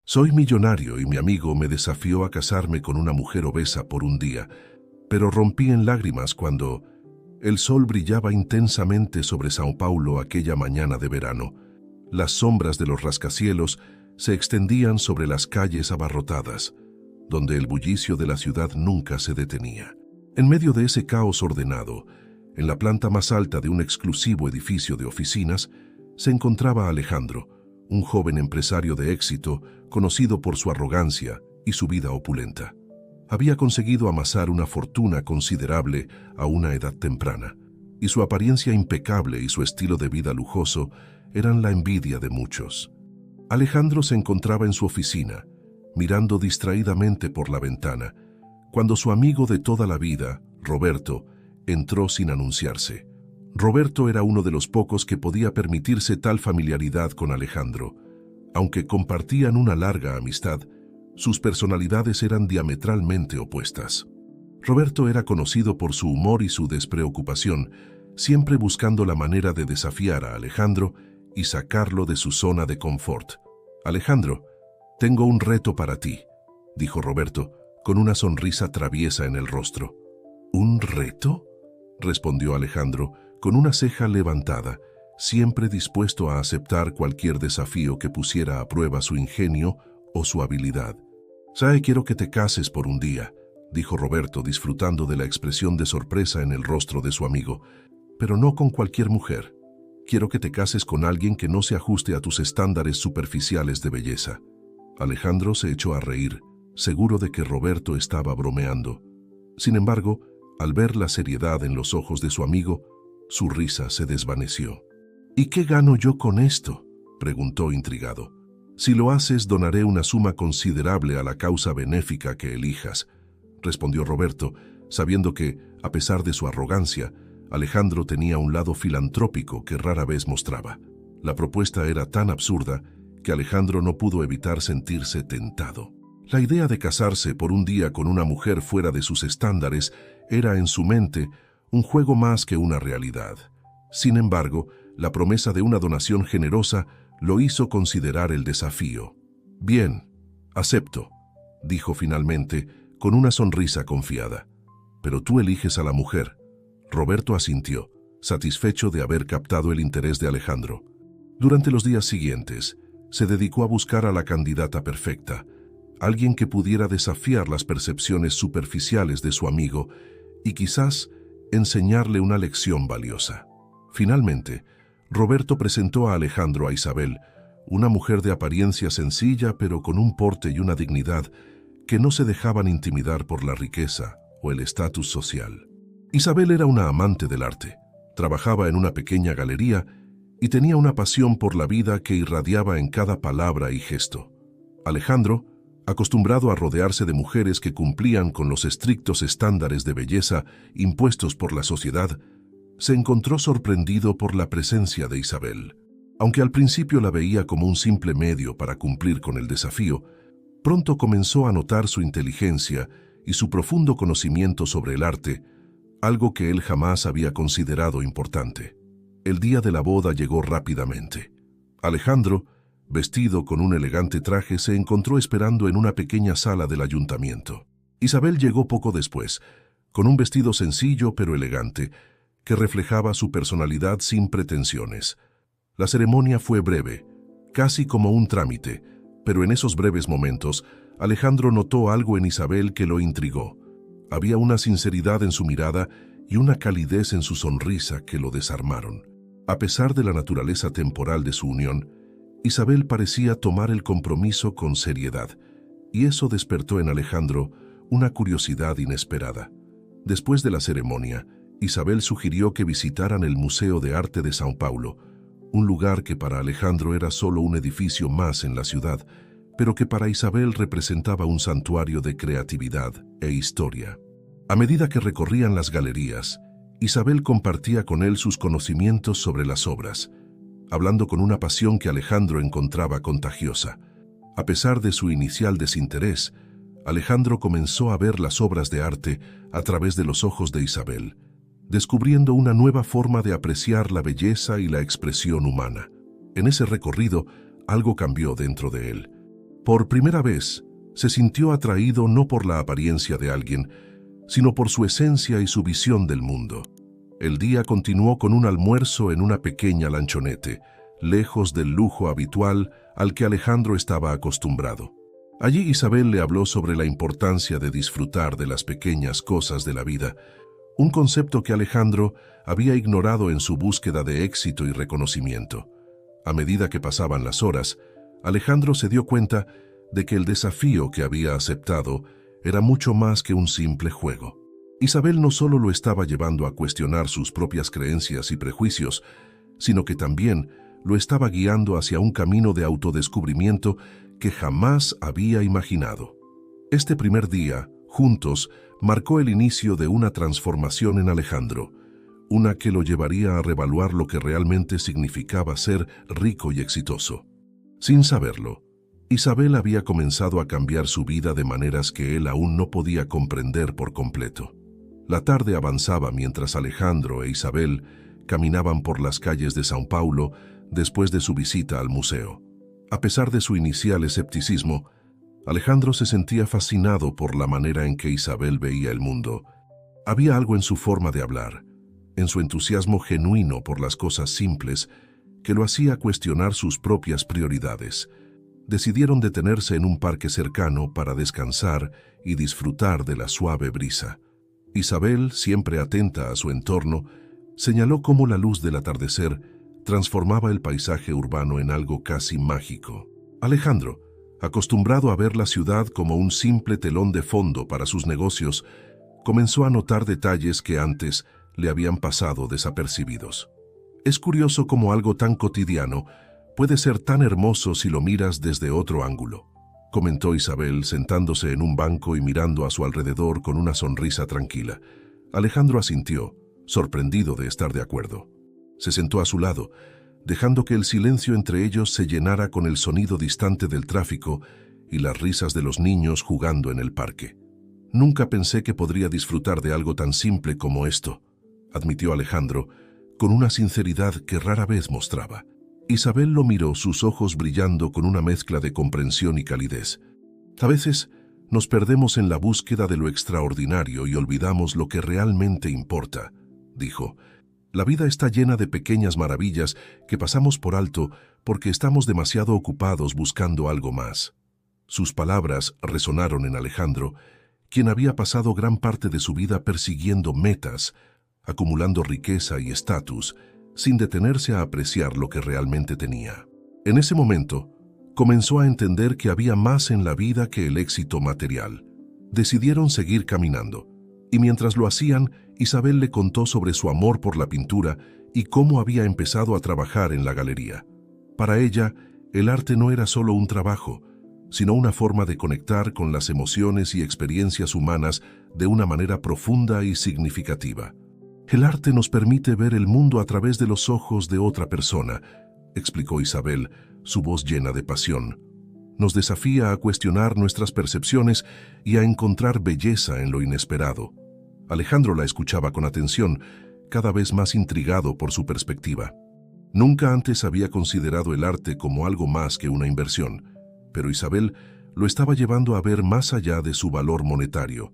Soy millonario y mi amigo me desafió a casarme con una mujer obesa por un día, pero rompí en lágrimas cuando el sol brillaba intensamente sobre São Paulo aquella mañana de verano. Las sombras de los rascacielos se extendían sobre las calles abarrotadas, donde el bullicio de la ciudad nunca se detenía. En medio de ese caos ordenado, en la planta más alta de un exclusivo edificio de oficinas, se encontraba Alejandro, un joven empresario de éxito conocido por su arrogancia y su vida opulenta. Había conseguido amasar una fortuna considerable a una edad temprana, y su apariencia impecable y su estilo de vida lujoso eran la envidia de muchos. Alejandro se encontraba en su oficina, mirando distraídamente por la ventana, cuando su amigo de toda la vida, Roberto, entró sin anunciarse. Roberto era uno de los pocos que podía permitirse tal familiaridad con Alejandro. Aunque compartían una larga amistad, sus personalidades eran diametralmente opuestas. Roberto era conocido por su humor y su despreocupación, siempre buscando la manera de desafiar a Alejandro y sacarlo de su zona de confort. «Alejandro, tengo un reto para ti», dijo Roberto, con una sonrisa traviesa en el rostro. «¿Un reto?», respondió Alejandro, con una ceja levantada, siempre dispuesto a aceptar cualquier desafío que pusiera a prueba su ingenio o su habilidad. «Quiero que te cases por un día», dijo Roberto, disfrutando de la expresión de sorpresa en el rostro de su amigo. «Pero no con cualquier mujer. Quiero que te cases con alguien que no se ajuste a tus estándares superficiales de belleza». Alejandro se echó a reír, seguro de que Roberto estaba bromeando. Sin embargo, al ver la seriedad en los ojos de su amigo, su risa se desvaneció. «¿Y qué gano yo con esto?», preguntó intrigado. «Si lo haces, donaré una suma considerable a la causa benéfica que elijas», respondió Roberto, sabiendo que, a pesar de su arrogancia, Alejandro tenía un lado filantrópico que rara vez mostraba. La propuesta era tan absurda que Alejandro no pudo evitar sentirse tentado. La idea de casarse por un día con una mujer fuera de sus estándares era en su mente un juego más que una realidad. Sin embargo, la promesa de una donación generosa lo hizo considerar el desafío. «Bien, acepto», dijo finalmente, con una sonrisa confiada. «Pero tú eliges a la mujer». Roberto asintió, satisfecho de haber captado el interés de Alejandro. Durante los días siguientes, se dedicó a buscar a la candidata perfecta, alguien que pudiera desafiar las percepciones superficiales de su amigo y quizás enseñarle una lección valiosa. Finalmente, Roberto presentó a Alejandro a Isabel, una mujer de apariencia sencilla pero con un porte y una dignidad que no se dejaban intimidar por la riqueza o el estatus social. Isabel era una amante del arte, trabajaba en una pequeña galería y tenía una pasión por la vida que irradiaba en cada palabra y gesto. Alejandro, acostumbrado a rodearse de mujeres que cumplían con los estrictos estándares de belleza impuestos por la sociedad, se encontró sorprendido por la presencia de Isabel. Aunque al principio la veía como un simple medio para cumplir con el desafío, pronto comenzó a notar su inteligencia y su profundo conocimiento sobre el arte, algo que él jamás había considerado importante. El día de la boda llegó rápidamente. Alejandro, vestido con un elegante traje, se encontró esperando en una pequeña sala del ayuntamiento. Isabel llegó poco después, con un vestido sencillo pero elegante, que reflejaba su personalidad sin pretensiones. La ceremonia fue breve, casi como un trámite, pero en esos breves momentos, Alejandro notó algo en Isabel que lo intrigó. Había una sinceridad en su mirada y una calidez en su sonrisa que lo desarmaron. A pesar de la naturaleza temporal de su unión, Isabel parecía tomar el compromiso con seriedad, y eso despertó en Alejandro una curiosidad inesperada. Después de la ceremonia, Isabel sugirió que visitaran el Museo de Arte de São Paulo, un lugar que para Alejandro era solo un edificio más en la ciudad, pero que para Isabel representaba un santuario de creatividad e historia. A medida que recorrían las galerías, Isabel compartía con él sus conocimientos sobre las obras, hablando con una pasión que Alejandro encontraba contagiosa. A pesar de su inicial desinterés, Alejandro comenzó a ver las obras de arte a través de los ojos de Isabel, descubriendo una nueva forma de apreciar la belleza y la expresión humana. En ese recorrido, algo cambió dentro de él. Por primera vez, se sintió atraído no por la apariencia de alguien, sino por su esencia y su visión del mundo. El día continuó con un almuerzo en una pequeña lanchonete, lejos del lujo habitual al que Alejandro estaba acostumbrado. Allí Isabel le habló sobre la importancia de disfrutar de las pequeñas cosas de la vida, un concepto que Alejandro había ignorado en su búsqueda de éxito y reconocimiento. A medida que pasaban las horas, Alejandro se dio cuenta de que el desafío que había aceptado era mucho más que un simple juego. Isabel no solo lo estaba llevando a cuestionar sus propias creencias y prejuicios, sino que también lo estaba guiando hacia un camino de autodescubrimiento que jamás había imaginado. Este primer día, juntos, marcó el inicio de una transformación en Alejandro, una que lo llevaría a revaluar lo que realmente significaba ser rico y exitoso. Sin saberlo, Isabel había comenzado a cambiar su vida de maneras que él aún no podía comprender por completo. La tarde avanzaba mientras Alejandro e Isabel caminaban por las calles de São Paulo después de su visita al museo. A pesar de su inicial escepticismo, Alejandro se sentía fascinado por la manera en que Isabel veía el mundo. Había algo en su forma de hablar, en su entusiasmo genuino por las cosas simples, que lo hacía cuestionar sus propias prioridades. Decidieron detenerse en un parque cercano para descansar y disfrutar de la suave brisa. Isabel, siempre atenta a su entorno, señaló cómo la luz del atardecer transformaba el paisaje urbano en algo casi mágico. Alejandro, acostumbrado a ver la ciudad como un simple telón de fondo para sus negocios, comenzó a notar detalles que antes le habían pasado desapercibidos. Es curioso cómo algo tan cotidiano puede ser tan hermoso si lo miras desde otro ángulo, comentó Isabel sentándose en un banco y mirando a su alrededor con una sonrisa tranquila. Alejandro asintió, sorprendido de estar de acuerdo. Se sentó a su lado, dejando que el silencio entre ellos se llenara con el sonido distante del tráfico y las risas de los niños jugando en el parque. Nunca pensé que podría disfrutar de algo tan simple como esto, admitió Alejandro, con una sinceridad que rara vez mostraba. Isabel lo miró, sus ojos brillando con una mezcla de comprensión y calidez. A veces nos perdemos en la búsqueda de lo extraordinario y olvidamos lo que realmente importa, dijo. La vida está llena de pequeñas maravillas que pasamos por alto porque estamos demasiado ocupados buscando algo más. Sus palabras resonaron en Alejandro, quien había pasado gran parte de su vida persiguiendo metas, acumulando riqueza y estatus, sin detenerse a apreciar lo que realmente tenía. En ese momento, comenzó a entender que había más en la vida que el éxito material. Decidieron seguir caminando, y mientras lo hacían, Isabel le contó sobre su amor por la pintura y cómo había empezado a trabajar en la galería. Para ella, el arte no era solo un trabajo, sino una forma de conectar con las emociones y experiencias humanas de una manera profunda y significativa. El arte nos permite ver el mundo a través de los ojos de otra persona, explicó Isabel, su voz llena de pasión. Nos desafía a cuestionar nuestras percepciones y a encontrar belleza en lo inesperado. Alejandro la escuchaba con atención, cada vez más intrigado por su perspectiva. Nunca antes había considerado el arte como algo más que una inversión, pero Isabel lo estaba llevando a ver más allá de su valor monetario.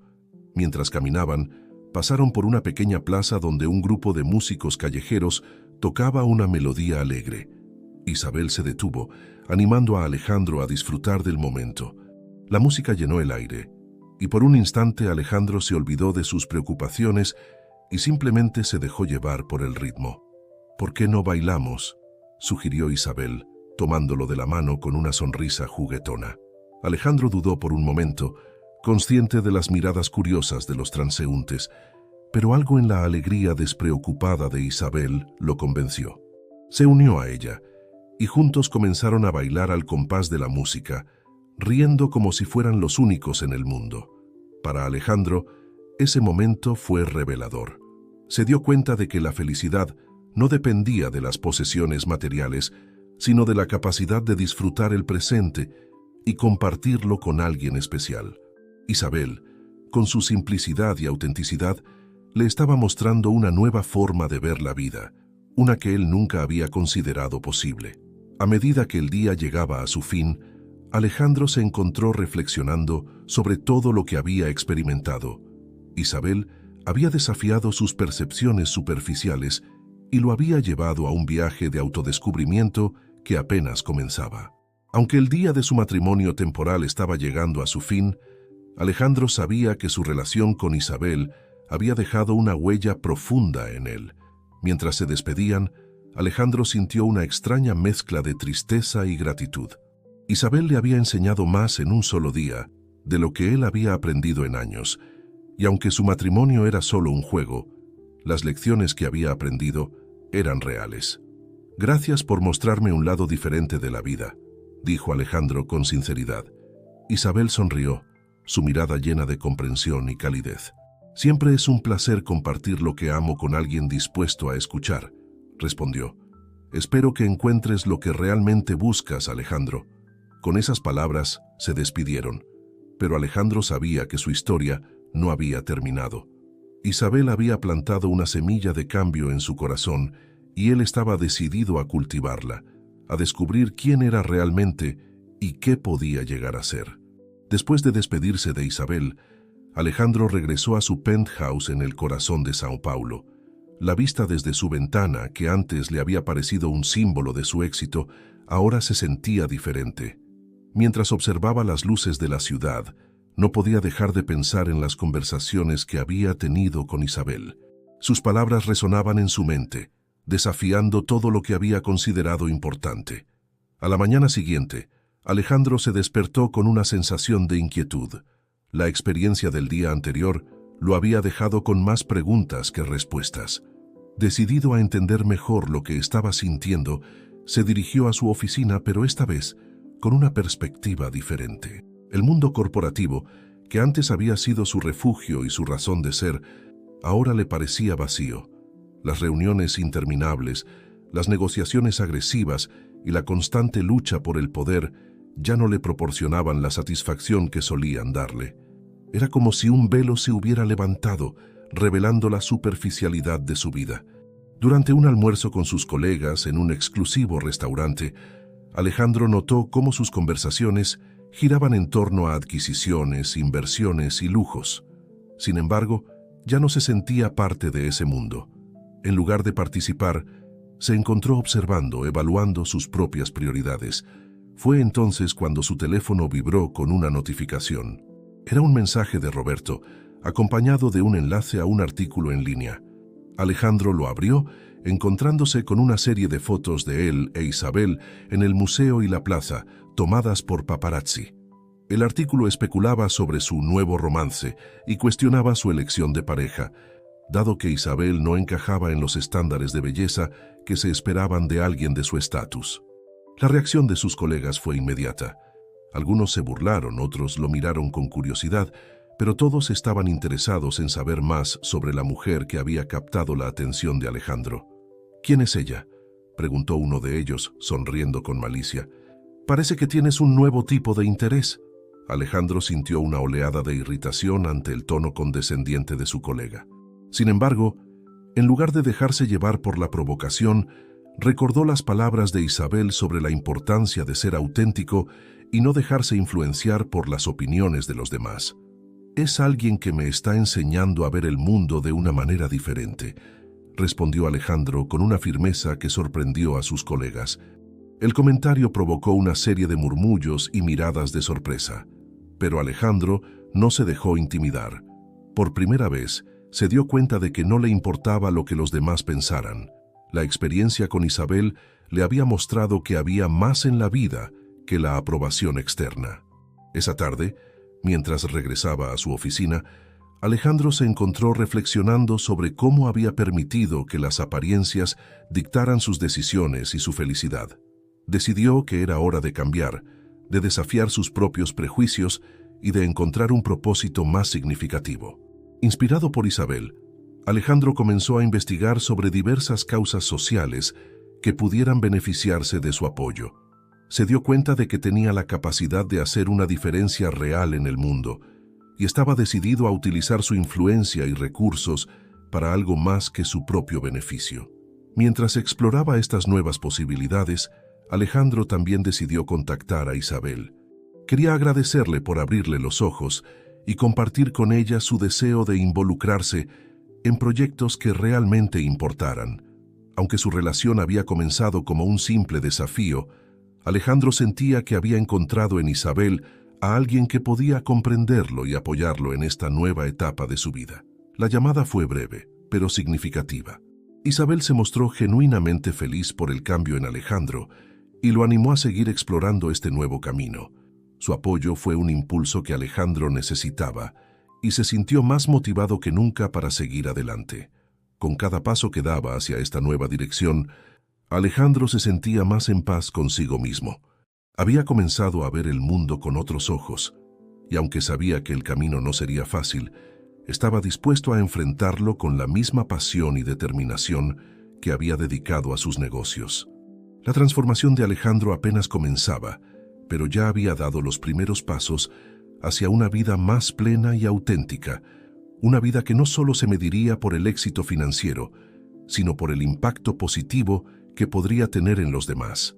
Mientras caminaban, pasaron por una pequeña plaza donde un grupo de músicos callejeros tocaba una melodía alegre. Isabel se detuvo, animando a Alejandro a disfrutar del momento. La música llenó el aire, y por un instante Alejandro se olvidó de sus preocupaciones y simplemente se dejó llevar por el ritmo. «¿Por qué no bailamos?», sugirió Isabel, tomándolo de la mano con una sonrisa juguetona. Alejandro dudó por un momento, consciente de las miradas curiosas de los transeúntes, pero algo en la alegría despreocupada de Isabel lo convenció. Se unió a ella, y juntos comenzaron a bailar al compás de la música, riendo como si fueran los únicos en el mundo. Para Alejandro, ese momento fue revelador. Se dio cuenta de que la felicidad no dependía de las posesiones materiales, sino de la capacidad de disfrutar el presente y compartirlo con alguien especial. Isabel, con su simplicidad y autenticidad, le estaba mostrando una nueva forma de ver la vida, una que él nunca había considerado posible. A medida que el día llegaba a su fin, Alejandro se encontró reflexionando sobre todo lo que había experimentado. Isabel había desafiado sus percepciones superficiales y lo había llevado a un viaje de autodescubrimiento que apenas comenzaba. Aunque el día de su matrimonio temporal estaba llegando a su fin, Alejandro sabía que su relación con Isabel había dejado una huella profunda en él. Mientras se despedían, Alejandro sintió una extraña mezcla de tristeza y gratitud. Isabel le había enseñado más en un solo día de lo que él había aprendido en años, y aunque su matrimonio era solo un juego, las lecciones que había aprendido eran reales. «Gracias por mostrarme un lado diferente de la vida», dijo Alejandro con sinceridad. Isabel sonrió, su mirada llena de comprensión y calidez. «Siempre es un placer compartir lo que amo con alguien dispuesto a escuchar», respondió. «Espero que encuentres lo que realmente buscas, Alejandro». Con esas palabras se despidieron, pero Alejandro sabía que su historia no había terminado. Isabel había plantado una semilla de cambio en su corazón y él estaba decidido a cultivarla, a descubrir quién era realmente y qué podía llegar a ser. Después de despedirse de Isabel, Alejandro regresó a su penthouse en el corazón de São Paulo. La vista desde su ventana, que antes le había parecido un símbolo de su éxito, ahora se sentía diferente. Mientras observaba las luces de la ciudad, no podía dejar de pensar en las conversaciones que había tenido con Isabel. Sus palabras resonaban en su mente, desafiando todo lo que había considerado importante. A la mañana siguiente, Alejandro se despertó con una sensación de inquietud. La experiencia del día anterior lo había dejado con más preguntas que respuestas. Decidido a entender mejor lo que estaba sintiendo, se dirigió a su oficina, pero esta vez con una perspectiva diferente. El mundo corporativo, que antes había sido su refugio y su razón de ser, ahora le parecía vacío. Las reuniones interminables, las negociaciones agresivas y la constante lucha por el poder ya no le proporcionaban la satisfacción que solían darle. Era como si un velo se hubiera levantado, revelando la superficialidad de su vida. Durante un almuerzo con sus colegas en un exclusivo restaurante, Alejandro notó cómo sus conversaciones giraban en torno a adquisiciones, inversiones y lujos. Sin embargo, ya no se sentía parte de ese mundo. En lugar de participar, se encontró observando, evaluando sus propias prioridades. Fue entonces cuando su teléfono vibró con una notificación. Era un mensaje de Roberto, acompañado de un enlace a un artículo en línea. Alejandro lo abrió, encontrándose con una serie de fotos de él e Isabel en el museo y la plaza, tomadas por paparazzi. El artículo especulaba sobre su nuevo romance y cuestionaba su elección de pareja, dado que Isabel no encajaba en los estándares de belleza que se esperaban de alguien de su estatus. La reacción de sus colegas fue inmediata. Algunos se burlaron, otros lo miraron con curiosidad, pero todos estaban interesados en saber más sobre la mujer que había captado la atención de Alejandro. «¿Quién es ella?», preguntó uno de ellos, sonriendo con malicia. «Parece que tienes un nuevo tipo de interés». Alejandro sintió una oleada de irritación ante el tono condescendiente de su colega. Sin embargo, en lugar de dejarse llevar por la provocación, recordó las palabras de Isabel sobre la importancia de ser auténtico y no dejarse influenciar por las opiniones de los demás. «Es alguien que me está enseñando a ver el mundo de una manera diferente», respondió Alejandro con una firmeza que sorprendió a sus colegas. El comentario provocó una serie de murmullos y miradas de sorpresa, pero Alejandro no se dejó intimidar. Por primera vez, se dio cuenta de que no le importaba lo que los demás pensaran. La experiencia con Isabel le había mostrado que había más en la vida que la aprobación externa. Esa tarde, mientras regresaba a su oficina, Alejandro se encontró reflexionando sobre cómo había permitido que las apariencias dictaran sus decisiones y su felicidad. Decidió que era hora de cambiar, de desafiar sus propios prejuicios y de encontrar un propósito más significativo. Inspirado por Isabel, Alejandro comenzó a investigar sobre diversas causas sociales que pudieran beneficiarse de su apoyo. Se dio cuenta de que tenía la capacidad de hacer una diferencia real en el mundo, y estaba decidido a utilizar su influencia y recursos para algo más que su propio beneficio. Mientras exploraba estas nuevas posibilidades, Alejandro también decidió contactar a Isabel. Quería agradecerle por abrirle los ojos y compartir con ella su deseo de involucrarse en proyectos que realmente importaran. Aunque su relación había comenzado como un simple desafío, Alejandro sentía que había encontrado en Isabel a alguien que podía comprenderlo y apoyarlo en esta nueva etapa de su vida. La llamada fue breve, pero significativa. Isabel se mostró genuinamente feliz por el cambio en Alejandro y lo animó a seguir explorando este nuevo camino. Su apoyo fue un impulso que Alejandro necesitaba y se sintió más motivado que nunca para seguir adelante. Con cada paso que daba hacia esta nueva dirección, Alejandro se sentía más en paz consigo mismo. Había comenzado a ver el mundo con otros ojos, y aunque sabía que el camino no sería fácil, estaba dispuesto a enfrentarlo con la misma pasión y determinación que había dedicado a sus negocios. La transformación de Alejandro apenas comenzaba, pero ya había dado los primeros pasos hacia una vida más plena y auténtica, una vida que no solo se mediría por el éxito financiero, sino por el impacto positivo que podría tener en los demás.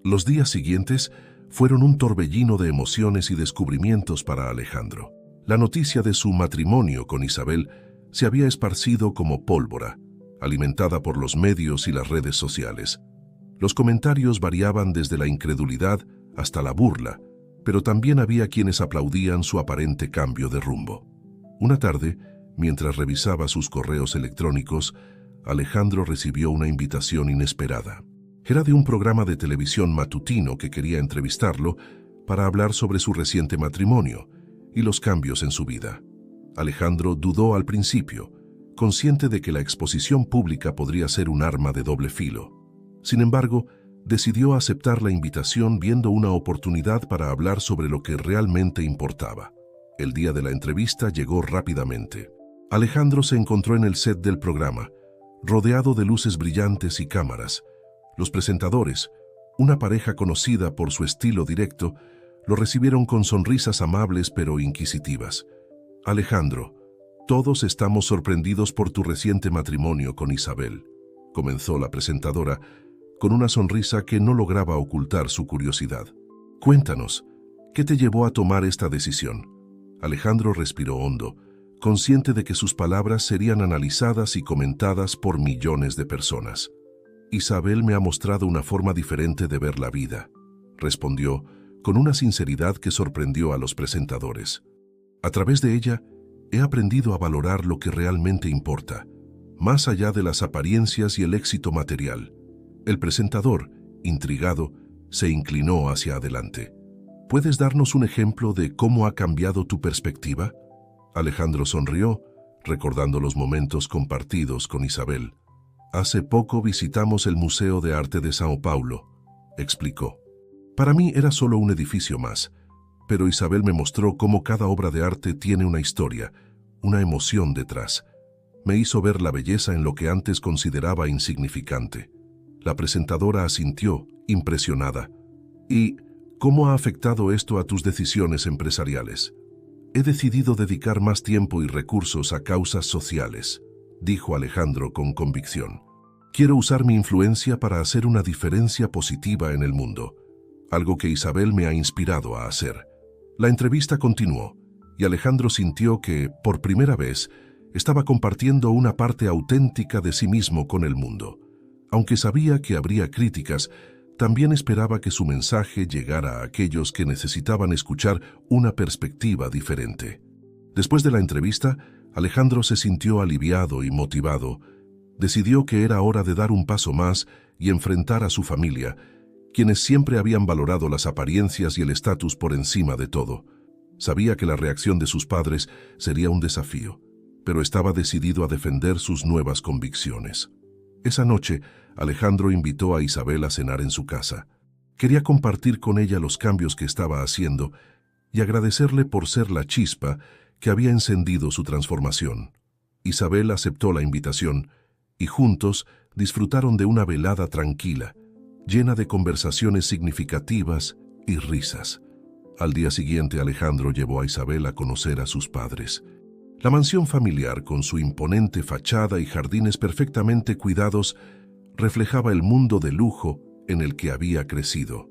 Los días siguientes fueron un torbellino de emociones y descubrimientos para Alejandro. La noticia de su matrimonio con Isabel se había esparcido como pólvora, alimentada por los medios y las redes sociales. Los comentarios variaban desde la incredulidad hasta la burla, pero también había quienes aplaudían su aparente cambio de rumbo. Una tarde, mientras revisaba sus correos electrónicos, Alejandro recibió una invitación inesperada. Era de un programa de televisión matutino que quería entrevistarlo para hablar sobre su reciente matrimonio y los cambios en su vida. Alejandro dudó al principio, consciente de que la exposición pública podría ser un arma de doble filo. Sin embargo, decidió aceptar la invitación viendo una oportunidad para hablar sobre lo que realmente importaba. El día de la entrevista llegó rápidamente. Alejandro se encontró en el set del programa, rodeado de luces brillantes y cámaras. Los presentadores, una pareja conocida por su estilo directo, lo recibieron con sonrisas amables pero inquisitivas. Alejandro, todos estamos sorprendidos por tu reciente matrimonio con Isabel, comenzó la presentadora, con una sonrisa que no lograba ocultar su curiosidad. Cuéntanos, ¿qué te llevó a tomar esta decisión? Alejandro respiró hondo, consciente de que sus palabras serían analizadas y comentadas por millones de personas. Isabel me ha mostrado una forma diferente de ver la vida, respondió, con una sinceridad que sorprendió a los presentadores. A través de ella, he aprendido a valorar lo que realmente importa, más allá de las apariencias y el éxito material. El presentador, intrigado, se inclinó hacia adelante. ¿Puedes darnos un ejemplo de cómo ha cambiado tu perspectiva? Alejandro sonrió, recordando los momentos compartidos con Isabel. Hace poco visitamos el Museo de Arte de São Paulo, explicó. Para mí era solo un edificio más, pero Isabel me mostró cómo cada obra de arte tiene una historia, una emoción detrás. Me hizo ver la belleza en lo que antes consideraba insignificante. La presentadora asintió, impresionada. ¿Y cómo ha afectado esto a tus decisiones empresariales? He decidido dedicar más tiempo y recursos a causas sociales, dijo Alejandro con convicción. Quiero usar mi influencia para hacer una diferencia positiva en el mundo, algo que Isabel me ha inspirado a hacer. La entrevista continuó, y Alejandro sintió que, por primera vez, estaba compartiendo una parte auténtica de sí mismo con el mundo. Aunque sabía que habría críticas, también esperaba que su mensaje llegara a aquellos que necesitaban escuchar una perspectiva diferente. Después de la entrevista, Alejandro se sintió aliviado y motivado. Decidió que era hora de dar un paso más y enfrentar a su familia, quienes siempre habían valorado las apariencias y el estatus por encima de todo. Sabía que la reacción de sus padres sería un desafío, pero estaba decidido a defender sus nuevas convicciones. Esa noche, Alejandro invitó a Isabel a cenar en su casa. Quería compartir con ella los cambios que estaba haciendo y agradecerle por ser la chispa que había encendido su transformación. Isabel aceptó la invitación y juntos disfrutaron de una velada tranquila, llena de conversaciones significativas y risas. Al día siguiente, Alejandro llevó a Isabel a conocer a sus padres. La mansión familiar, con su imponente fachada y jardines perfectamente cuidados, reflejaba el mundo de lujo en el que había crecido.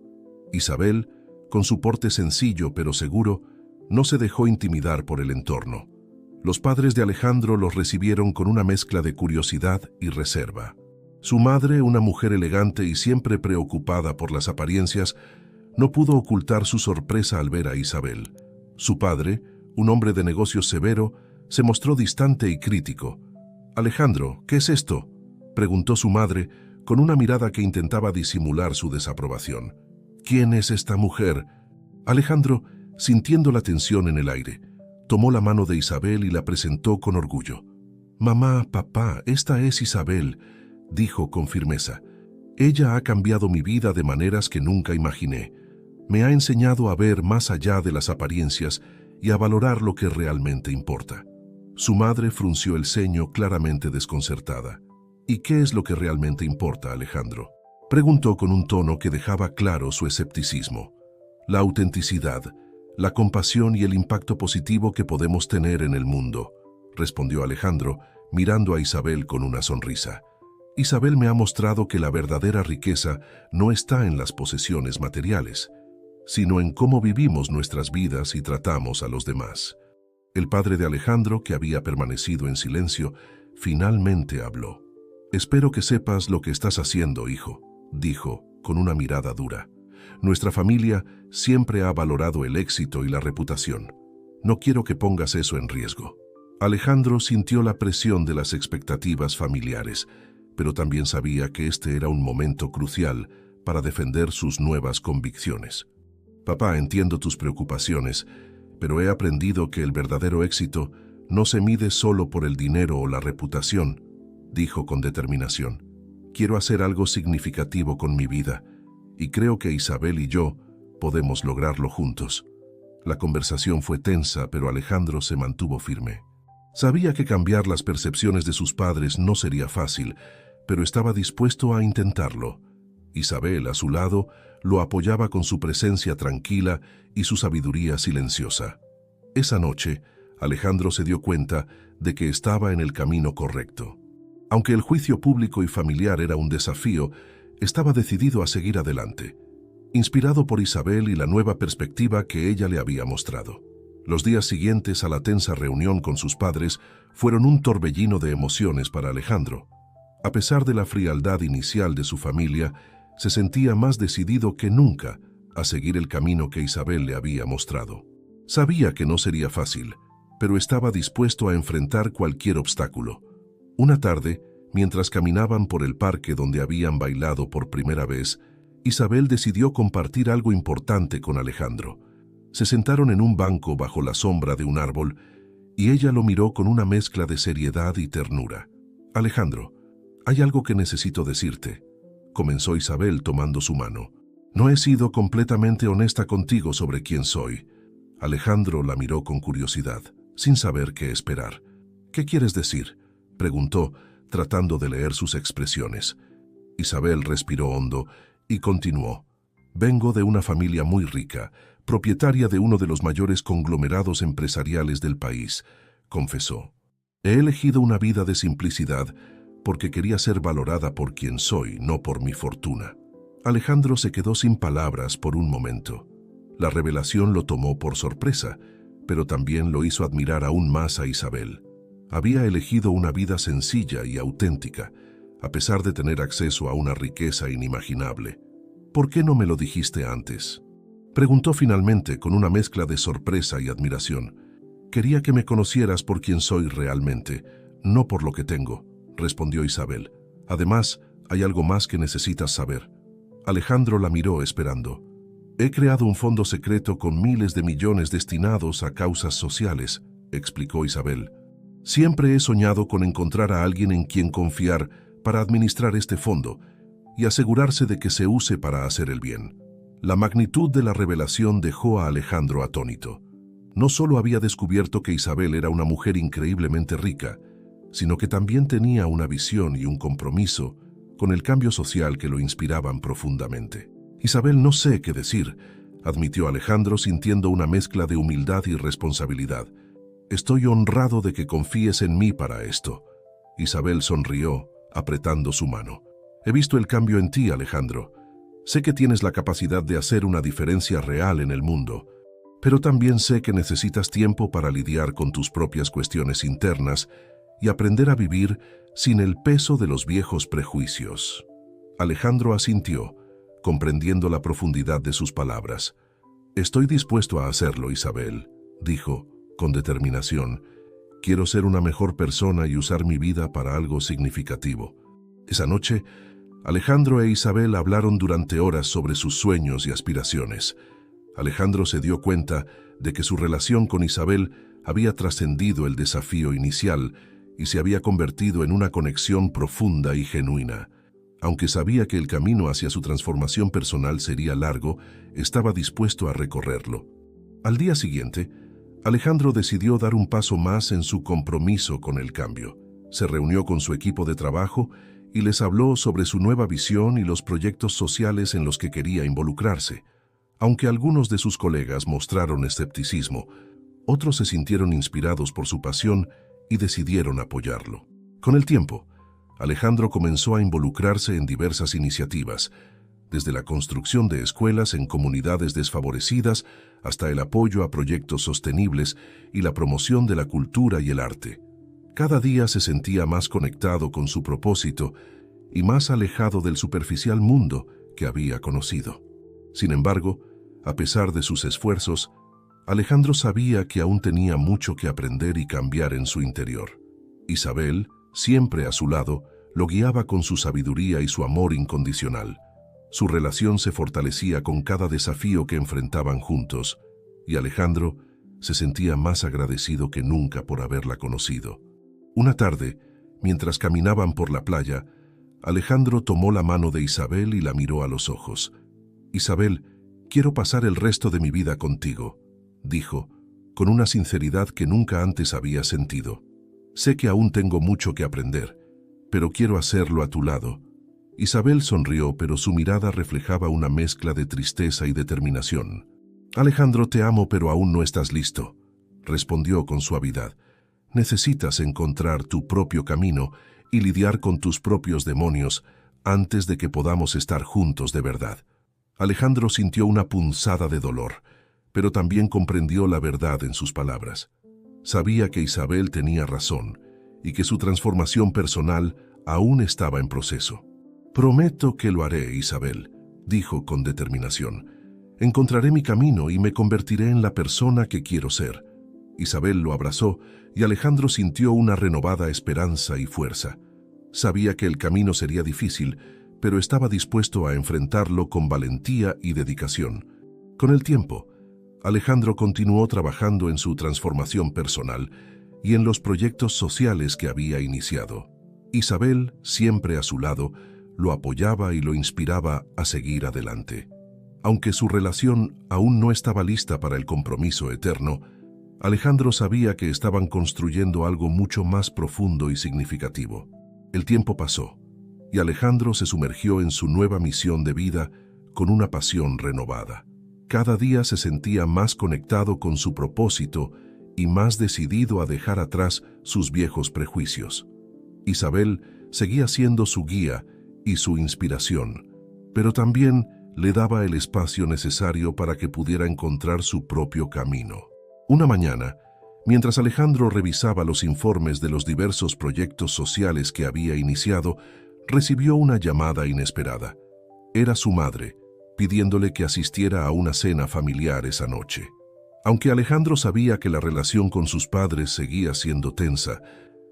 Isabel, Con su porte sencillo pero seguro, no se dejó intimidar por el entorno. Los padres de Alejandro los recibieron con una mezcla de curiosidad y reserva. Su madre, una mujer elegante y siempre preocupada por las apariencias, no pudo ocultar su sorpresa al ver a Isabel. Su padre, un hombre de negocios severo, se mostró distante y crítico. «Alejandro, ¿qué es esto?», preguntó su madre, con una mirada que intentaba disimular su desaprobación. «¿Quién es esta mujer?». Alejandro, sintiendo la tensión en el aire, tomó la mano de Isabel y la presentó con orgullo. «Mamá, papá, esta es Isabel», dijo con firmeza. «Ella ha cambiado mi vida de maneras que nunca imaginé. Me ha enseñado a ver más allá de las apariencias y a valorar lo que realmente importa». Su madre frunció el ceño, claramente desconcertada. «¿Y qué es lo que realmente importa, Alejandro?», preguntó con un tono que dejaba claro su escepticismo. «La autenticidad, la compasión y el impacto positivo que podemos tener en el mundo», respondió Alejandro, mirando a Isabel con una sonrisa. «Isabel me ha mostrado que la verdadera riqueza no está en las posesiones materiales, sino en cómo vivimos nuestras vidas y tratamos a los demás». El padre de Alejandro, que había permanecido en silencio, finalmente habló. «Espero que sepas lo que estás haciendo, hijo», dijo, con una mirada dura. «Nuestra familia siempre ha valorado el éxito y la reputación. No quiero que pongas eso en riesgo». Alejandro sintió la presión de las expectativas familiares, pero también sabía que este era un momento crucial para defender sus nuevas convicciones. «Papá, entiendo tus preocupaciones, pero he aprendido que el verdadero éxito no se mide solo por el dinero o la reputación», dijo con determinación. «Quiero hacer algo significativo con mi vida, y creo que Isabel y yo podemos lograrlo juntos». La conversación fue tensa, pero Alejandro se mantuvo firme. Sabía que cambiar las percepciones de sus padres no sería fácil, pero estaba dispuesto a intentarlo. Isabel, a su lado, lo apoyaba con su presencia tranquila y su sabiduría silenciosa. Esa noche, Alejandro se dio cuenta de que estaba en el camino correcto. Aunque el juicio público y familiar era un desafío, estaba decidido a seguir adelante, inspirado por Isabel y la nueva perspectiva que ella le había mostrado. Los días siguientes a la tensa reunión con sus padres fueron un torbellino de emociones para Alejandro. A pesar de la frialdad inicial de su familia, se sentía más decidido que nunca a seguir el camino que Isabel le había mostrado. Sabía que no sería fácil, pero estaba dispuesto a enfrentar cualquier obstáculo. Una tarde, mientras caminaban por el parque donde habían bailado por primera vez, Isabel decidió compartir algo importante con Alejandro. Se sentaron en un banco bajo la sombra de un árbol y ella lo miró con una mezcla de seriedad y ternura. «Alejandro, hay algo que necesito decirte», comenzó Isabel tomando su mano. «No he sido completamente honesta contigo sobre quién soy». Alejandro la miró con curiosidad, sin saber qué esperar. «¿Qué quieres decir?», preguntó, tratando de leer sus expresiones. Isabel respiró hondo y continuó. «Vengo de una familia muy rica, propietaria de uno de los mayores conglomerados empresariales del país», confesó. «He elegido una vida de simplicidad porque quería ser valorada por quien soy, no por mi fortuna». Alejandro se quedó sin palabras por un momento. La revelación lo tomó por sorpresa, pero también lo hizo admirar aún más a Isabel. Había elegido una vida sencilla y auténtica, a pesar de tener acceso a una riqueza inimaginable. «¿Por qué no me lo dijiste antes?», preguntó finalmente con una mezcla de sorpresa y admiración. «Quería que me conocieras por quien soy realmente, no por lo que tengo», respondió Isabel. «Además, hay algo más que necesitas saber». Alejandro la miró esperando. «He creado un fondo secreto con miles de millones destinados a causas sociales», explicó Isabel. «Siempre he soñado con encontrar a alguien en quien confiar para administrar este fondo y asegurarse de que se use para hacer el bien». La magnitud de la revelación dejó a Alejandro atónito. No solo había descubierto que Isabel era una mujer increíblemente rica, sino que también tenía una visión y un compromiso con el cambio social que lo inspiraban profundamente. «Isabel, no sé qué decir», admitió Alejandro sintiendo una mezcla de humildad y responsabilidad. «Estoy honrado de que confíes en mí para esto». Isabel sonrió, apretando su mano. «He visto el cambio en ti, Alejandro, Sé que tienes la capacidad de hacer una diferencia real en el mundo, pero también sé que necesitas tiempo para lidiar con tus propias cuestiones internas y aprender a vivir sin el peso de los viejos prejuicios. Alejandro asintió, comprendiendo la profundidad de sus palabras. Estoy dispuesto a hacerlo, Isabel, dijo, con determinación. Quiero ser una mejor persona y usar mi vida para algo significativo. Esa noche, Alejandro e Isabel hablaron durante horas sobre sus sueños y aspiraciones. Alejandro se dio cuenta de que su relación con Isabel había trascendido el desafío inicial y se había convertido en una conexión profunda y genuina. Aunque sabía que el camino hacia su transformación personal sería largo, estaba dispuesto a recorrerlo. Al día siguiente, Alejandro decidió dar un paso más en su compromiso con el cambio. Se reunió con su equipo de trabajo y les habló sobre su nueva visión y los proyectos sociales en los que quería involucrarse. Aunque algunos de sus colegas mostraron escepticismo, otros se sintieron inspirados por su pasión y decidieron apoyarlo. Con el tiempo, Alejandro comenzó a involucrarse en diversas iniciativas, desde la construcción de escuelas en comunidades desfavorecidas hasta el apoyo a proyectos sostenibles y la promoción de la cultura y el arte. Cada día se sentía más conectado con su propósito y más alejado del superficial mundo que había conocido. Sin embargo, a pesar de sus esfuerzos, Alejandro sabía que aún tenía mucho que aprender y cambiar en su interior. Isabel, siempre a su lado, lo guiaba con su sabiduría y su amor incondicional. Su relación se fortalecía con cada desafío que enfrentaban juntos, y Alejandro se sentía más agradecido que nunca por haberla conocido. Una tarde, mientras caminaban por la playa, Alejandro tomó la mano de Isabel y la miró a los ojos. «Isabel, quiero pasar el resto de mi vida contigo», dijo, con una sinceridad que nunca antes había sentido. «Sé que aún tengo mucho que aprender, pero quiero hacerlo a tu lado». Isabel sonrió, pero su mirada reflejaba una mezcla de tristeza y determinación. «Alejandro, te amo, pero aún no estás listo», respondió con suavidad. «Necesitas encontrar tu propio camino y lidiar con tus propios demonios antes de que podamos estar juntos de verdad». Alejandro sintió una punzada de dolor, pero también comprendió la verdad en sus palabras. Sabía que Isabel tenía razón y que su transformación personal aún estaba en proceso. «Prometo que lo haré, Isabel», dijo con determinación. «Encontraré mi camino y me convertiré en la persona que quiero ser». Isabel lo abrazó y Alejandro sintió una renovada esperanza y fuerza. Sabía que el camino sería difícil, pero estaba dispuesto a enfrentarlo con valentía y dedicación. Con el tiempo, Alejandro continuó trabajando en su transformación personal y en los proyectos sociales que había iniciado. Isabel, siempre a su lado, lo apoyaba y lo inspiraba a seguir adelante. Aunque su relación aún no estaba lista para el compromiso eterno, Alejandro sabía que estaban construyendo algo mucho más profundo y significativo. El tiempo pasó, y Alejandro se sumergió en su nueva misión de vida con una pasión renovada. Cada día se sentía más conectado con su propósito y más decidido a dejar atrás sus viejos prejuicios. Isabel seguía siendo su guía y su inspiración, pero también le daba el espacio necesario para que pudiera encontrar su propio camino. Una mañana, mientras Alejandro revisaba los informes de los diversos proyectos sociales que había iniciado, recibió una llamada inesperada. Era su madre, pidiéndole que asistiera a una cena familiar esa noche. Aunque Alejandro sabía que la relación con sus padres seguía siendo tensa,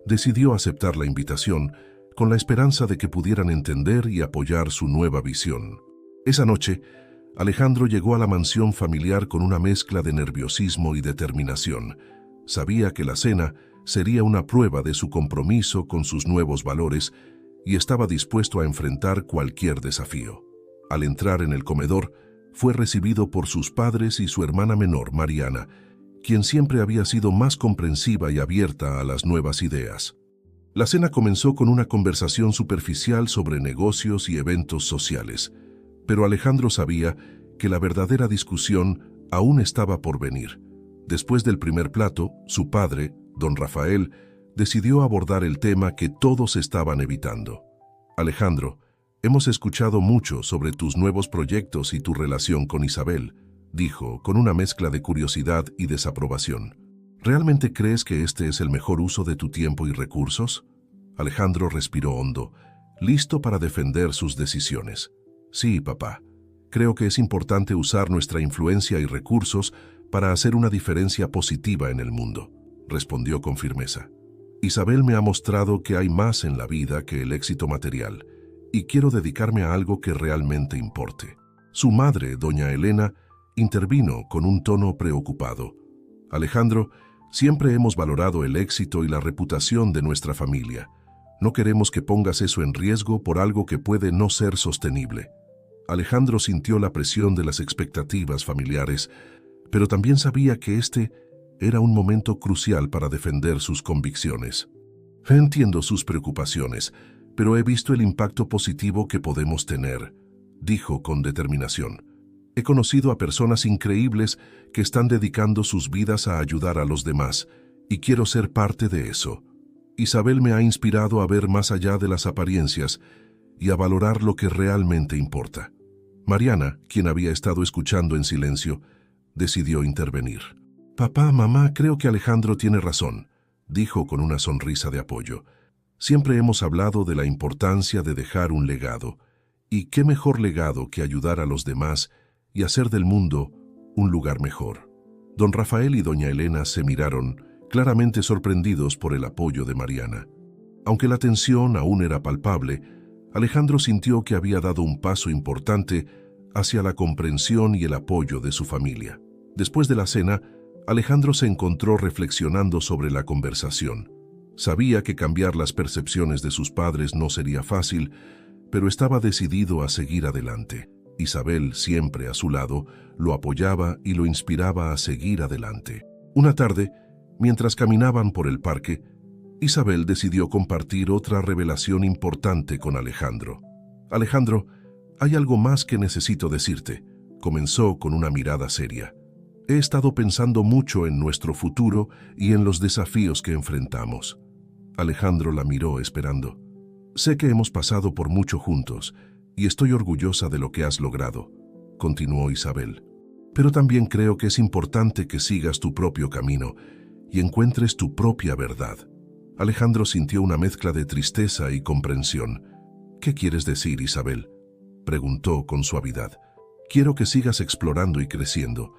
decidió aceptar la invitación con la esperanza de que pudieran entender y apoyar su nueva visión. Esa noche, Alejandro llegó a la mansión familiar con una mezcla de nerviosismo y determinación. Sabía que la cena sería una prueba de su compromiso con sus nuevos valores y estaba dispuesto a enfrentar cualquier desafío. Al entrar en el comedor, fue recibido por sus padres y su hermana menor, Mariana, quien siempre había sido más comprensiva y abierta a las nuevas ideas. La cena comenzó con una conversación superficial sobre negocios y eventos sociales, pero Alejandro sabía que la verdadera discusión aún estaba por venir. Después del primer plato, su padre, don Rafael, decidió abordar el tema que todos estaban evitando. «Alejandro, Hemos escuchado mucho sobre tus nuevos proyectos y tu relación con Isabel, dijo, con una mezcla de curiosidad y desaprobación. ¿Realmente crees que este es el mejor uso de tu tiempo y recursos? Alejandro respiró hondo, listo para defender sus decisiones. Sí, papá. Creo que es importante usar nuestra influencia y recursos para hacer una diferencia positiva en el mundo, respondió con firmeza. Isabel me ha mostrado que hay más en la vida que el éxito material, y quiero dedicarme a algo que realmente importe. Su madre, doña Elena, intervino con un tono preocupado. Alejandro, siempre hemos valorado el éxito y la reputación de nuestra familia. No queremos que pongas eso en riesgo por algo que puede no ser sostenible. Alejandro sintió la presión de las expectativas familiares, pero también sabía que este era un momento crucial para defender sus convicciones. Entiendo sus preocupaciones, pero he visto el impacto positivo que podemos tener, dijo con determinación. He conocido a personas increíbles que están dedicando sus vidas a ayudar a los demás, y quiero ser parte de eso. Isabel me ha inspirado a ver más allá de las apariencias y a valorar lo que realmente importa. Mariana, quien había estado escuchando en silencio, decidió intervenir. Papá, mamá, creo que Alejandro tiene razón, dijo con una sonrisa de apoyo. Siempre hemos hablado de la importancia de dejar un legado, y qué mejor legado que ayudar a los demás y hacer del mundo un lugar mejor. Don Rafael y doña Elena se miraron, claramente sorprendidos por el apoyo de Mariana. Aunque la tensión aún era palpable, Alejandro sintió que había dado un paso importante hacia la comprensión y el apoyo de su familia. Después de la cena, Alejandro se encontró reflexionando sobre la conversación. Sabía que cambiar las percepciones de sus padres no sería fácil, pero estaba decidido a seguir adelante. Isabel, siempre a su lado, lo apoyaba y lo inspiraba a seguir adelante. Una tarde, mientras caminaban por el parque, Isabel decidió compartir otra revelación importante con Alejandro. Alejandro, hay algo más que necesito decirte, comenzó con una mirada seria. He estado pensando mucho en nuestro futuro y en los desafíos que enfrentamos. Alejandro la miró esperando. Sé que hemos pasado por mucho juntos y estoy orgullosa de lo que has logrado, continuó Isabel. Pero también creo que es importante que sigas tu propio camino y encuentres tu propia verdad. Alejandro sintió una mezcla de tristeza y comprensión. ¿Qué quieres decir, Isabel?, preguntó con suavidad. Quiero que sigas explorando y creciendo,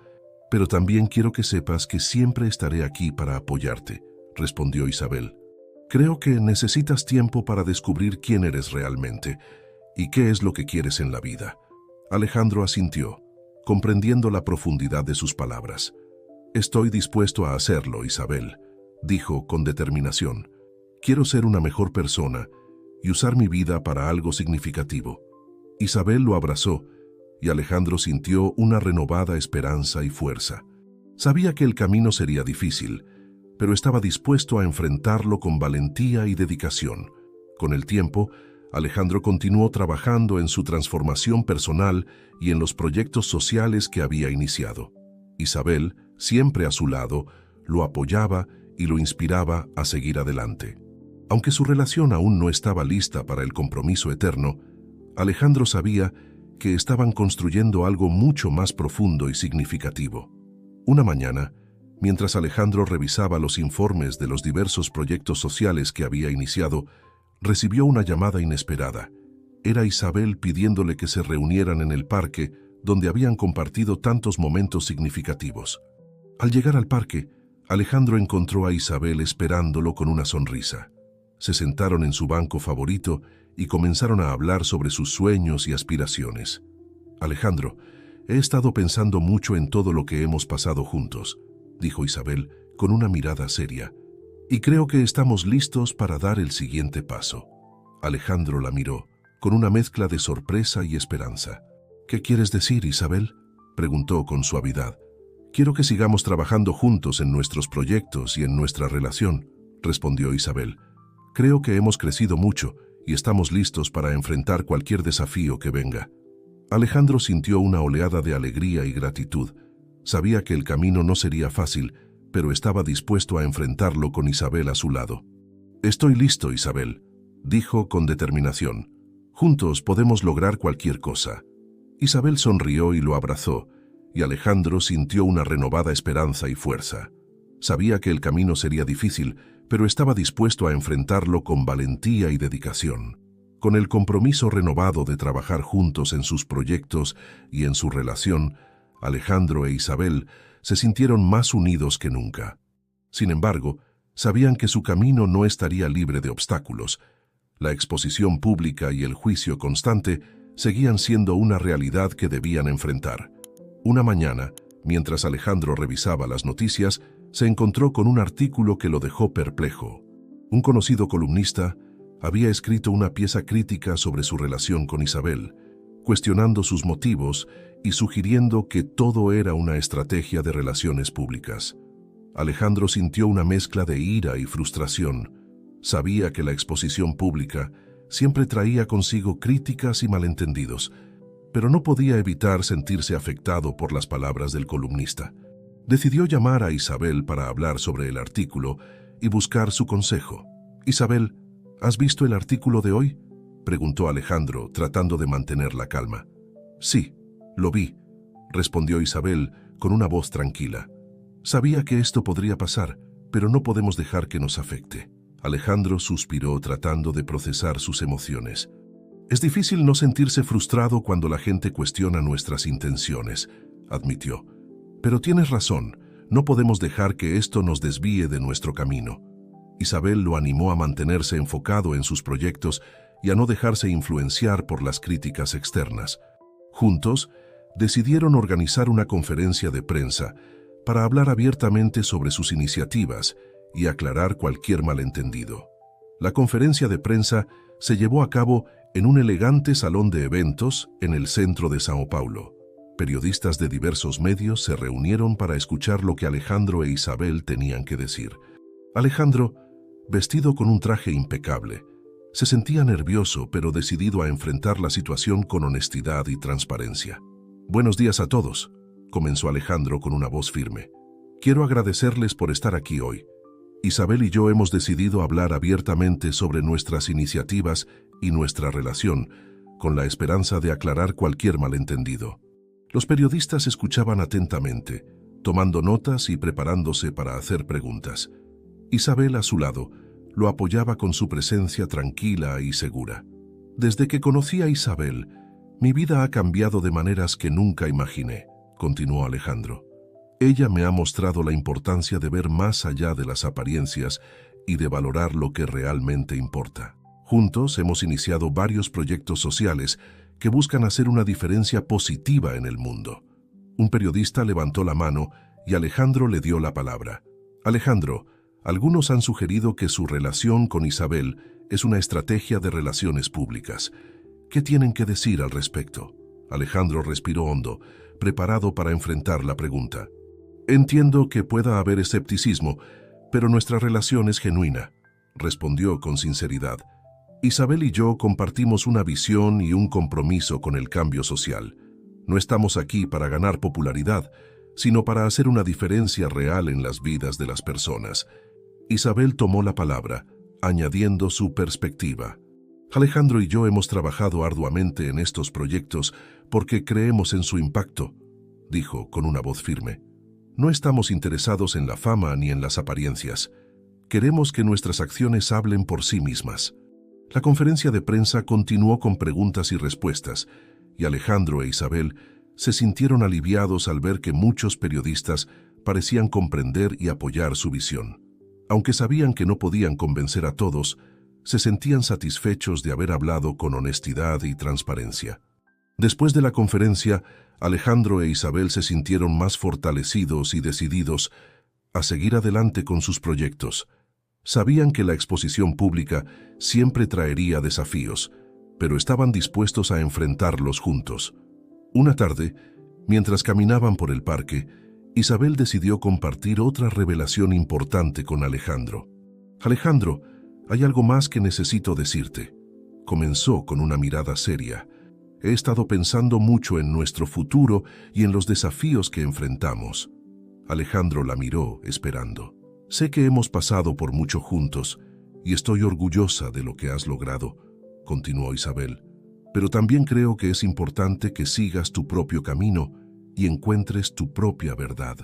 pero también quiero que sepas que siempre estaré aquí para apoyarte, respondió Isabel. Creo que necesitas tiempo para descubrir quién eres realmente y qué es lo que quieres en la vida. Alejandro asintió, comprendiendo la profundidad de sus palabras. Estoy dispuesto a hacerlo, Isabel, dijo con determinación. Quiero ser una mejor persona y usar mi vida para algo significativo. Isabel lo abrazó y Alejandro sintió una renovada esperanza y fuerza. Sabía que el camino sería difícil, pero estaba dispuesto a enfrentarlo con valentía y dedicación. Con el tiempo, Alejandro continuó trabajando en su transformación personal y en los proyectos sociales que había iniciado. Isabel, siempre a su lado, lo apoyaba y lo inspiraba a seguir adelante. Aunque su relación aún no estaba lista para el compromiso eterno, Alejandro sabía que estaban construyendo algo mucho más profundo y significativo. Una mañana, mientras Alejandro revisaba los informes de los diversos proyectos sociales que había iniciado, recibió una llamada inesperada. Era Isabel pidiéndole que se reunieran en el parque donde habían compartido tantos momentos significativos. Al llegar al parque, Alejandro encontró a Isabel esperándolo con una sonrisa. Se sentaron en su banco favorito y comenzaron a hablar sobre sus sueños y aspiraciones. Alejandro, he estado pensando mucho en todo lo que hemos pasado juntos, dijo Isabel con una mirada seria, y creo que estamos listos para dar el siguiente paso. Alejandro la miró, con una mezcla de sorpresa y esperanza. ¿Qué quieres decir, Isabel?, preguntó con suavidad. Quiero que sigamos trabajando juntos en nuestros proyectos y en nuestra relación, respondió Isabel. Creo que hemos crecido mucho y estamos listos para enfrentar cualquier desafío que venga. Alejandro sintió una oleada de alegría y gratitud. Sabía que el camino no sería fácil, pero estaba dispuesto a enfrentarlo con Isabel a su lado. Estoy listo, Isabel, dijo con determinación. Juntos podemos lograr cualquier cosa. Isabel sonrió y lo abrazó, y Alejandro sintió una renovada esperanza y fuerza. Sabía que el camino sería difícil, pero estaba dispuesto a enfrentarlo con valentía y dedicación. Con el compromiso renovado de trabajar juntos en sus proyectos y en su relación, Alejandro e Isabel se sintieron más unidos que nunca. Sin embargo, sabían que su camino no estaría libre de obstáculos. La exposición pública y el juicio constante seguían siendo una realidad que debían enfrentar. Una mañana, mientras Alejandro revisaba las noticias, se encontró con un artículo que lo dejó perplejo. Un conocido columnista había escrito una pieza crítica sobre su relación con Isabel, cuestionando sus motivos y sugiriendo que todo era una estrategia de relaciones públicas. Alejandro sintió una mezcla de ira y frustración. Sabía que la exposición pública siempre traía consigo críticas y malentendidos, pero no podía evitar sentirse afectado por las palabras del columnista. Decidió llamar a Isabel para hablar sobre el artículo y buscar su consejo. «Isabel, ¿has visto el artículo de hoy?», preguntó Alejandro, tratando de mantener la calma. «Sí, lo vi», respondió Isabel con una voz tranquila. «Sabía que esto podría pasar, pero no podemos dejar que nos afecte». Alejandro suspiró tratando de procesar sus emociones. «Es difícil no sentirse frustrado cuando la gente cuestiona nuestras intenciones», admitió. «Pero tienes razón, no podemos dejar que esto nos desvíe de nuestro camino». Isabel lo animó a mantenerse enfocado en sus proyectos y a no dejarse influenciar por las críticas externas. Juntos, decidieron organizar una conferencia de prensa para hablar abiertamente sobre sus iniciativas y aclarar cualquier malentendido. La conferencia de prensa se llevó a cabo en un elegante salón de eventos en el centro de São Paulo. Periodistas de diversos medios se reunieron para escuchar lo que Alejandro e Isabel tenían que decir. Alejandro, vestido con un traje impecable, se sentía nervioso pero decidido a enfrentar la situación con honestidad y transparencia. «Buenos días a todos», comenzó Alejandro con una voz firme. «Quiero agradecerles por estar aquí hoy. Isabel y yo hemos decidido hablar abiertamente sobre nuestras iniciativas y nuestra relación, con la esperanza de aclarar cualquier malentendido». Los periodistas escuchaban atentamente, tomando notas y preparándose para hacer preguntas. Isabel, a su lado, lo apoyaba con su presencia tranquila y segura. «Desde que conocí a Isabel, mi vida ha cambiado de maneras que nunca imaginé», continuó Alejandro. «Ella me ha mostrado la importancia de ver más allá de las apariencias y de valorar lo que realmente importa. Juntos hemos iniciado varios proyectos sociales que buscan hacer una diferencia positiva en el mundo». Un periodista levantó la mano y Alejandro le dio la palabra. «Alejandro, algunos han sugerido que su relación con Isabel es una estrategia de relaciones públicas. ¿Qué tienen que decir al respecto?». Alejandro respiró hondo, preparado para enfrentar la pregunta. «Entiendo que pueda haber escepticismo, pero nuestra relación es genuina», respondió con sinceridad. «Isabel y yo compartimos una visión y un compromiso con el cambio social. No estamos aquí para ganar popularidad, sino para hacer una diferencia real en las vidas de las personas». Isabel tomó la palabra, añadiendo su perspectiva. «Alejandro y yo hemos trabajado arduamente en estos proyectos porque creemos en su impacto», dijo con una voz firme. «No estamos interesados en la fama ni en las apariencias. Queremos que nuestras acciones hablen por sí mismas». La conferencia de prensa continuó con preguntas y respuestas, y Alejandro e Isabel se sintieron aliviados al ver que muchos periodistas parecían comprender y apoyar su visión. Aunque sabían que no podían convencer a todos, se sentían satisfechos de haber hablado con honestidad y transparencia. Después de la conferencia, Alejandro e Isabel se sintieron más fortalecidos y decididos a seguir adelante con sus proyectos. Sabían que la exposición pública siempre traería desafíos, pero estaban dispuestos a enfrentarlos juntos. Una tarde, mientras caminaban por el parque, Isabel decidió compartir otra revelación importante con Alejandro. «Alejandro, hay algo más que necesito decirte», comenzó con una mirada seria. «He estado pensando mucho en nuestro futuro y en los desafíos que enfrentamos». Alejandro la miró, esperando. «Sé que hemos pasado por mucho juntos y estoy orgullosa de lo que has logrado», continuó Isabel. pero también creo que es importante que sigas tu propio camino y encuentres tu propia verdad.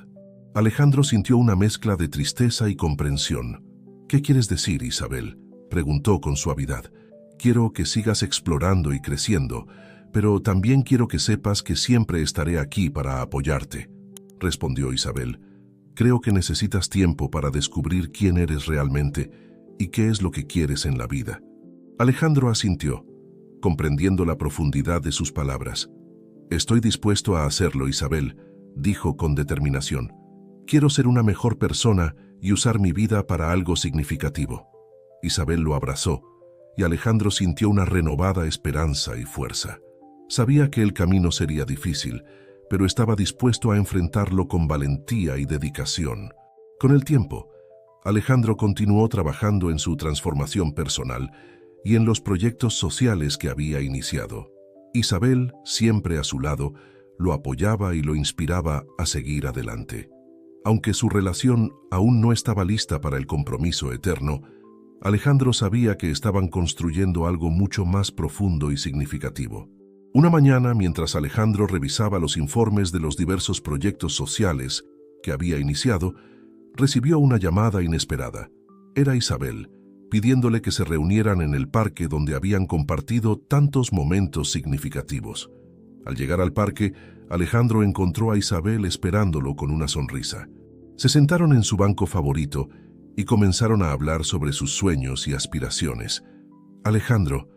Alejandro sintió una mezcla de tristeza y comprensión. ¿Qué quieres decir, Isabel?, preguntó con suavidad. Quiero que sigas explorando y creciendo, pero también quiero que sepas que siempre estaré aquí para apoyarte, respondió Isabel. Creo que necesitas tiempo para descubrir quién eres realmente y qué es lo que quieres en la vida. Alejandro asintió, comprendiendo la profundidad de sus palabras. Estoy dispuesto a hacerlo, Isabel, dijo con determinación. Quiero ser una mejor persona y usar mi vida para algo significativo. Isabel lo abrazó, y Alejandro sintió una renovada esperanza y fuerza. Sabía que el camino sería difícil, pero estaba dispuesto a enfrentarlo con valentía y dedicación. Con el tiempo, Alejandro continuó trabajando en su transformación personal y en los proyectos sociales que había iniciado. Isabel, siempre a su lado, lo apoyaba y lo inspiraba a seguir adelante. Aunque su relación aún no estaba lista para el compromiso eterno, Alejandro sabía que estaban construyendo algo mucho más profundo y significativo. Una mañana, mientras Alejandro revisaba los informes de los diversos proyectos sociales que había iniciado, recibió una llamada inesperada. Era Isabel, pidiéndole que se reunieran en el parque donde habían compartido tantos momentos significativos. Al llegar al parque, Alejandro encontró a Isabel esperándolo con una sonrisa. Se sentaron en su banco favorito y comenzaron a hablar sobre sus sueños y aspiraciones. Alejandro,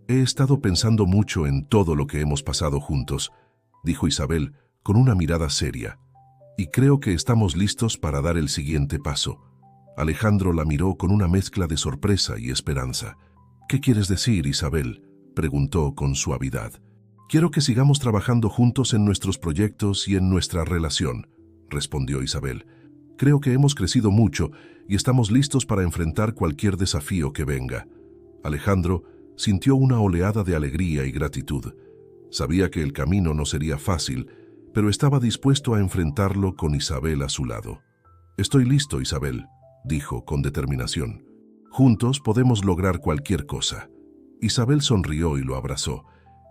he estado pensando mucho en todo lo que hemos pasado juntos, dijo Isabel con una mirada seria, y creo que estamos listos para dar el siguiente paso. Alejandro la miró con una mezcla de sorpresa y esperanza. ¿Qué quieres decir, Isabel?, preguntó con suavidad. Quiero que sigamos trabajando juntos en nuestros proyectos y en nuestra relación, respondió Isabel. Creo que hemos crecido mucho y estamos listos para enfrentar cualquier desafío que venga. Alejandro sintió una oleada de alegría y gratitud. Sabía que el camino no sería fácil, pero estaba dispuesto a enfrentarlo con Isabel a su lado. Estoy listo, Isabel, dijo con determinación. Juntos podemos lograr cualquier cosa. Isabel sonrió y lo abrazó,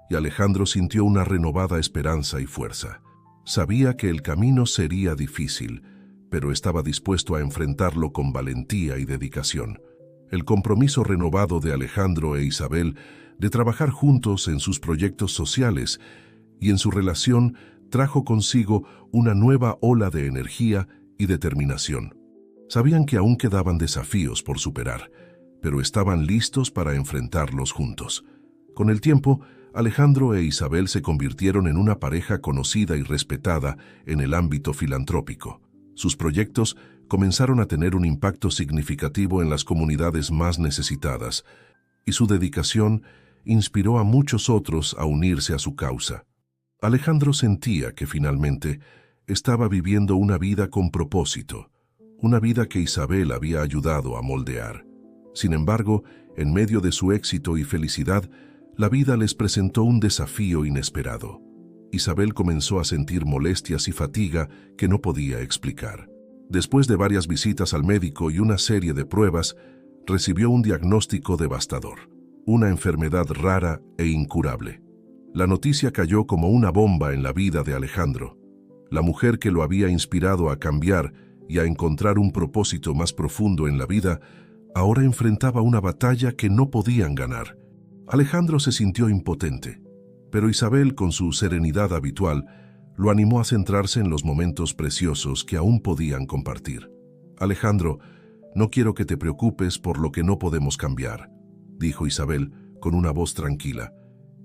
y Alejandro sintió una renovada esperanza y fuerza. Sabía que el camino sería difícil, pero estaba dispuesto a enfrentarlo con valentía y dedicación. El compromiso renovado de Alejandro e Isabel de trabajar juntos en sus proyectos sociales y en su relación trajo consigo una nueva ola de energía y determinación. Sabían que aún quedaban desafíos por superar, pero estaban listos para enfrentarlos juntos. Con el tiempo, Alejandro e Isabel se convirtieron en una pareja conocida y respetada en el ámbito filantrópico. Sus proyectos comenzaron a tener un impacto significativo en las comunidades más necesitadas, y su dedicación inspiró a muchos otros a unirse a su causa. Alejandro sentía que finalmente estaba viviendo una vida con propósito, una vida que Isabel había ayudado a moldear. Sin embargo, en medio de su éxito y felicidad, la vida les presentó un desafío inesperado. Isabel comenzó a sentir molestias y fatiga que no podía explicar. Después de varias visitas al médico y una serie de pruebas, recibió un diagnóstico devastador, una enfermedad rara e incurable. La noticia cayó como una bomba en la vida de Alejandro. La mujer que lo había inspirado a cambiar y a encontrar un propósito más profundo en la vida, ahora enfrentaba una batalla que no podían ganar. Alejandro se sintió impotente, pero Isabel, con su serenidad habitual, lo animó a centrarse en los momentos preciosos que aún podían compartir. Alejandro, no quiero que te preocupes por lo que no podemos cambiar, dijo Isabel con una voz tranquila.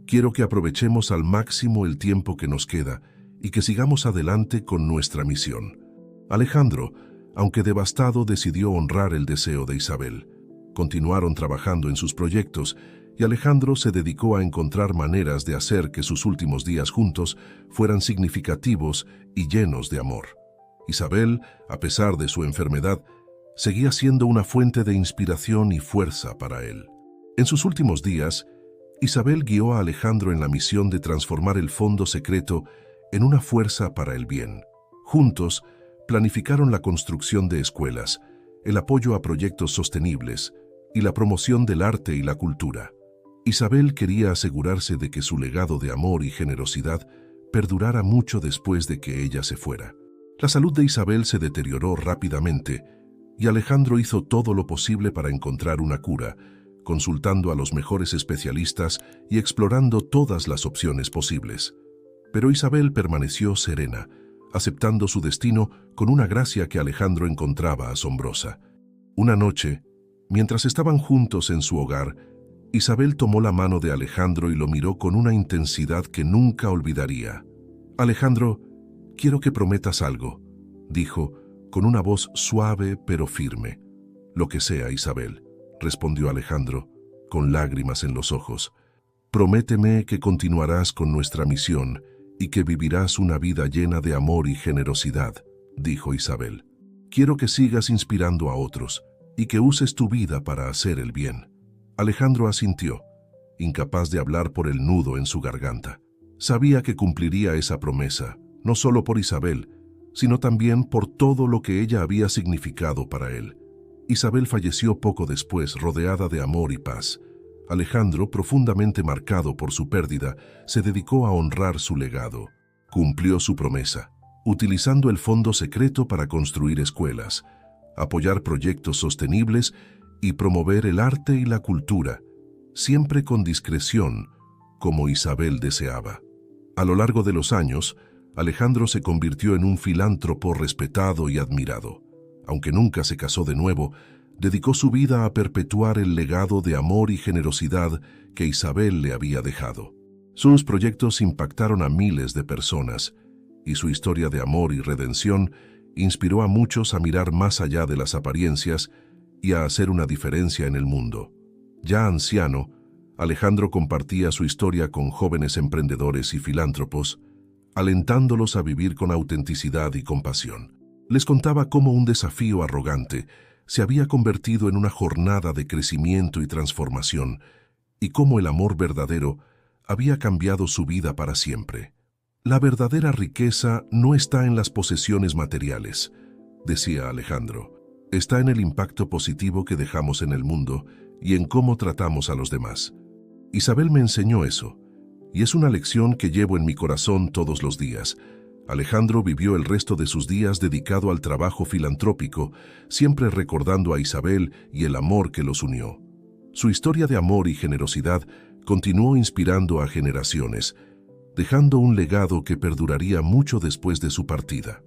Quiero que aprovechemos al máximo el tiempo que nos queda y que sigamos adelante con nuestra misión. Alejandro, aunque devastado, decidió honrar el deseo de Isabel. Continuaron trabajando en sus proyectos y Alejandro se dedicó a encontrar maneras de hacer que sus últimos días juntos fueran significativos y llenos de amor. Isabel, a pesar de su enfermedad, seguía siendo una fuente de inspiración y fuerza para él. En sus últimos días, Isabel guió a Alejandro en la misión de transformar el fondo secreto en una fuerza para el bien. Juntos, planificaron la construcción de escuelas, el apoyo a proyectos sostenibles y la promoción del arte y la cultura. Isabel quería asegurarse de que su legado de amor y generosidad perdurara mucho después de que ella se fuera. La salud de Isabel se deterioró rápidamente y Alejandro hizo todo lo posible para encontrar una cura, consultando a los mejores especialistas y explorando todas las opciones posibles. Pero Isabel permaneció serena, aceptando su destino con una gracia que Alejandro encontraba asombrosa. Una noche, mientras estaban juntos en su hogar, Isabel tomó la mano de Alejandro y lo miró con una intensidad que nunca olvidaría. «Alejandro, quiero que prometas algo», dijo, con una voz suave pero firme. «Lo que sea, Isabel», respondió Alejandro, con lágrimas en los ojos. «Prométeme que continuarás con nuestra misión y que vivirás una vida llena de amor y generosidad», dijo Isabel. «Quiero que sigas inspirando a otros y que uses tu vida para hacer el bien». Alejandro asintió, incapaz de hablar por el nudo en su garganta. Sabía que cumpliría esa promesa, no solo por Isabel, sino también por todo lo que ella había significado para él. Isabel falleció poco después, rodeada de amor y paz. Alejandro, profundamente marcado por su pérdida, se dedicó a honrar su legado. Cumplió su promesa, utilizando el fondo secreto para construir escuelas, apoyar proyectos sostenibles y promover el arte y la cultura, siempre con discreción, como Isabel deseaba. A lo largo de los años, Alejandro se convirtió en un filántropo respetado y admirado. Aunque nunca se casó de nuevo, dedicó su vida a perpetuar el legado de amor y generosidad que Isabel le había dejado. Sus proyectos impactaron a miles de personas, y su historia de amor y redención inspiró a muchos a mirar más allá de las apariencias y a hacer una diferencia en el mundo. Ya anciano, Alejandro compartía su historia con jóvenes emprendedores y filántropos, alentándolos a vivir con autenticidad y compasión. Les contaba cómo un desafío arrogante se había convertido en una jornada de crecimiento y transformación, y cómo el amor verdadero había cambiado su vida para siempre. «La verdadera riqueza no está en las posesiones materiales», decía Alejandro. «Está en el impacto positivo que dejamos en el mundo y en cómo tratamos a los demás». Isabel me enseñó eso, y es una lección que llevo en mi corazón todos los días. Alejandro vivió el resto de sus días dedicado al trabajo filantrópico, siempre recordando a Isabel y el amor que los unió. Su historia de amor y generosidad continuó inspirando a generaciones, dejando un legado que perduraría mucho después de su partida.